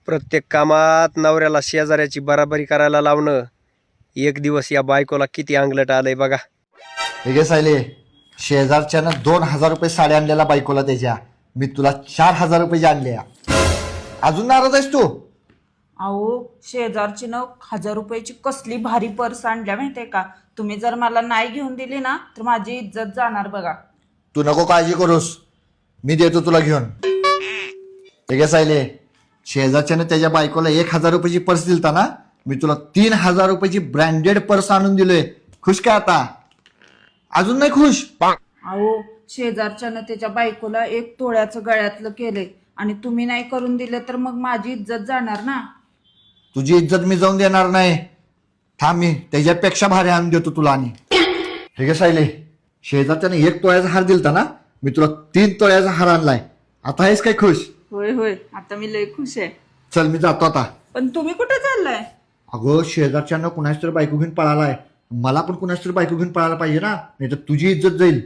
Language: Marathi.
प्रत्येक कामात नवऱ्याला शेजाऱ्याची बराबरी करायला लावणं. एक दिवस या बायकोला किती अंगलट आलंय बघा. हे घे सायले, शेजारच्यानं 2,000 रुपये साड्या आणलेला बायकोला त्याच्या. मी तुला 4,000 रुपये आणल्या. अजून नाराज आहेस तू? अहो शेजारची न 1,000 रुपयाची कसली भारी पर्स आणल्या माहितीये का. तुम्ही जर मला नाही घेऊन दिली ना तर माझी इज्जत जाणार बघा. तू नको काळजी करूस, मी देतो तुला घेऊन. हे घे सायले, शेजारच्यानं त्याच्या बायकोला 1,000 रुपयाची पर्स दिलता ना, मी तुला 3,000 रुपयाची ब्रँडेड पर्स आणून दिलोय. खुश काय आता? अजून नाही खुश? अहो शेजारच्यानं त्याच्या बायकोला 1 तोळ्याचं गळ्यातलं केलंय आणि तुम्ही नाही करून दिलं तर मग माझी इज्जत जाणार ना. तुझी इज्जत मी जाऊन देणार नाही. थांब, मी त्याच्यापेक्षा भारी आणून देतो तुला. आणि हे घे सायले, शेजारच्यानं 1 तोळ्याचा हार दिलता ना, मी तुला 3 तोळ्याचा हार आणलाय. आता आहेस काय खुश? होय होय, आता मी लय खुश आहे. चल मी जातो आता. पण तुम्ही कुठे चाललाय? अगो शेजारच्यानं कुणाच तरी बायको घेऊन पळालाय. मला पण कुणाच तरी बायको घेऊन पळायला पाहिजे ना, नाही तर तुझी इज्जत जाईल.